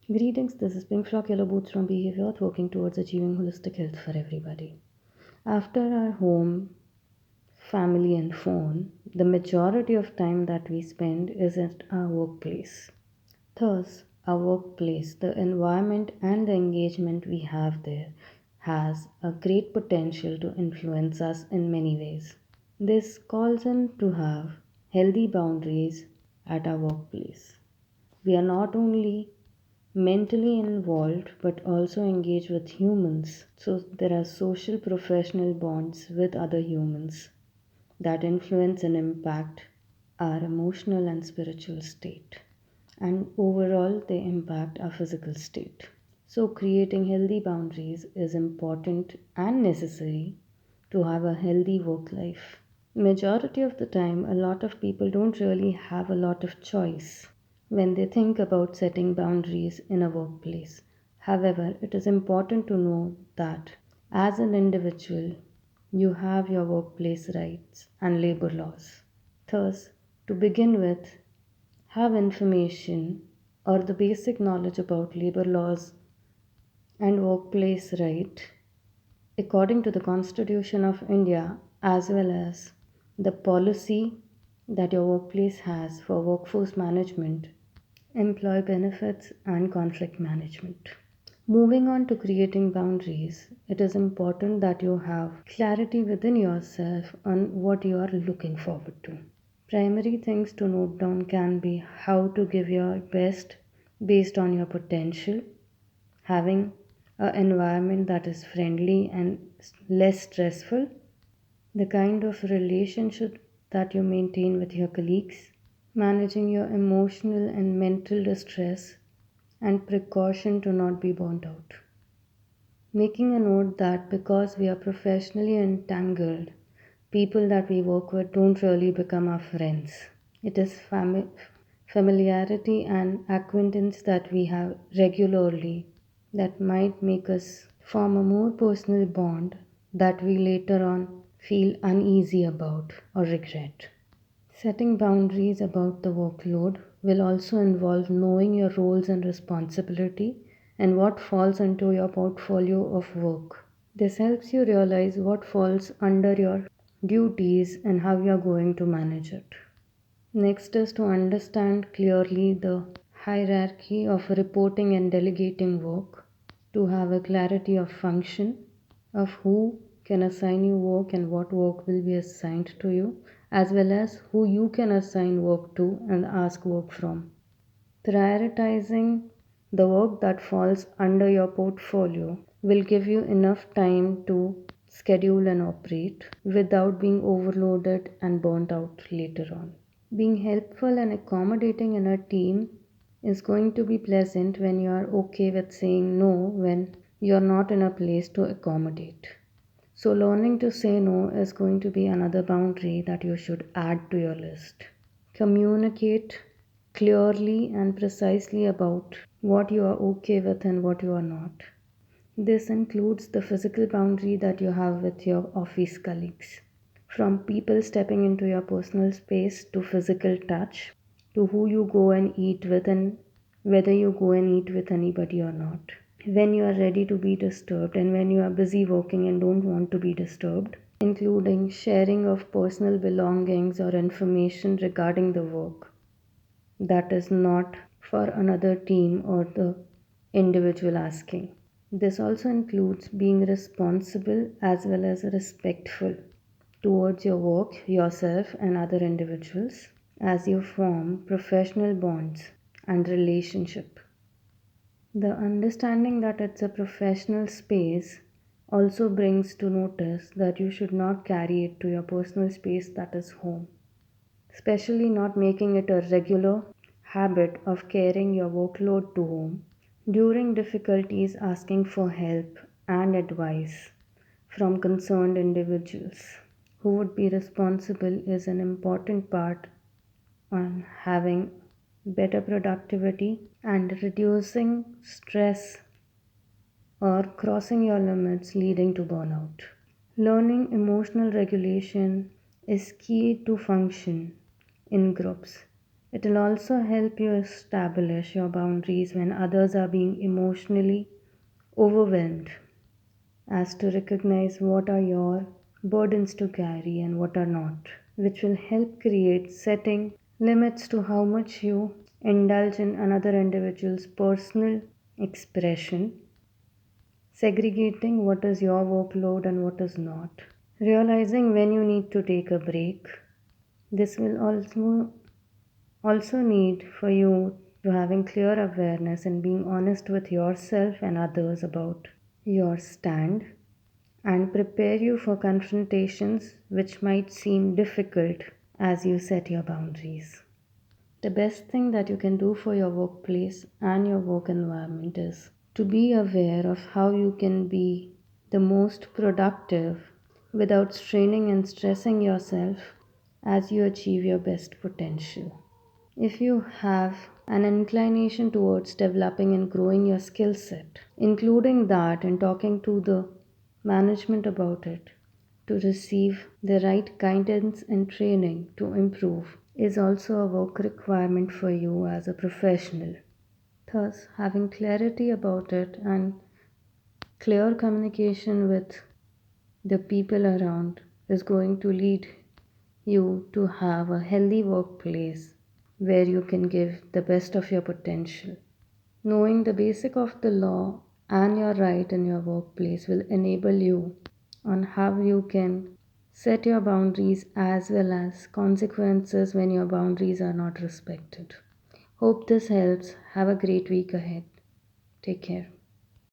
Greetings, this is Pink Flock Yellow Boots from Behavior, working towards achieving holistic health for everybody. After our home, family, and phone, the majority of time that we spend is at our workplace. Thus, our workplace, the environment and the engagement we have there, has a great potential to influence us in many ways. This calls in to have healthy boundaries at our workplace. We are not only mentally involved but also engage with humans. So there are social professional bonds with other humans that influence and impact our emotional and spiritual state. And overall, they impact our physical state. So, creating healthy boundaries is important and necessary to have a healthy work life. Majority of the time, a lot of people don't really have a lot of choice when they think about setting boundaries in a workplace. However, it is important to know that as an individual, you have your workplace rights and labor laws. Thus, to begin with, have information or the basic knowledge about labor laws and workplace right according to the Constitution of India as well as the policy that your workplace has for workforce management, employee benefits, and conflict management. Moving on to creating boundaries, it is important that you have clarity within yourself on what you are looking forward to. Primary things to note down can be how to give your best based on your potential, having an environment that is friendly and less stressful, the kind of relationship that you maintain with your colleagues, managing your emotional and mental distress, and precaution to not be burnt out. Making a note that because we are professionally entangled, people that we work with don't really become our friends. It is familiarity and acquaintance that we have regularly that might make us form a more personal bond that we later on feel uneasy about or regret. Setting boundaries about the workload will also involve knowing your roles and responsibility and what falls into your portfolio of work. This helps you realize what falls under your duties and how you are going to manage it. Next is to understand clearly the hierarchy of reporting and delegating work, to have a clarity of function, of who can assign you work and what work will be assigned to you, as well as who you can assign work to and ask work from. Prioritizing the work that falls under your portfolio will give you enough time to schedule and operate without being overloaded and burnt out later on. Being helpful and accommodating in a team is going to be pleasant when you are okay with saying no when you're not in a place to accommodate. So, learning to say no is going to be another boundary that you should add to your list. Communicate clearly and precisely about what you are okay with and what you are not. This includes the physical boundary that you have with your office colleagues. From people stepping into your personal space to physical touch to who you go and eat with and whether you go and eat with anybody or not. When you are ready to be disturbed and when you are busy working and don't want to be disturbed, including sharing of personal belongings or information regarding the work that is not for another team or the individual asking. This also includes being responsible as well as respectful towards your work, yourself, and other individuals as you form professional bonds and relationship. The understanding that it's a professional space also brings to notice that you should not carry it to your personal space that is home, especially not making it a regular habit of carrying your workload to home. During difficulties, asking for help and advice from concerned individuals who would be responsible is an important part on having better productivity and reducing stress or crossing your limits leading to burnout. Learning emotional regulation is key to function in groups. It will also help you establish your boundaries when others are being emotionally overwhelmed, as to recognize what are your burdens to carry and what are not, which will help create setting limits to how much you indulge in another individual's personal expression, segregating what is your workload and what is not, realizing when you need to take a break. This will also need for you to having clear awareness and being honest with yourself and others about your stand, and prepare you for confrontations which might seem difficult as you set your boundaries. The best thing that you can do for your workplace and your work environment is to be aware of how you can be the most productive without straining and stressing yourself as you achieve your best potential. If you have an inclination towards developing and growing your skill set, including that and talking to the management about it, to receive the right guidance and training to improve, is also a work requirement for you as a professional. Thus, having clarity about it and clear communication with the people around is going to lead you to have a healthy workplace where you can give the best of your potential. Knowing the basic of the law and your right in your workplace will enable you on how you can set your boundaries as well as consequences when your boundaries are not respected. Hope this helps. Have a great week ahead. Take care.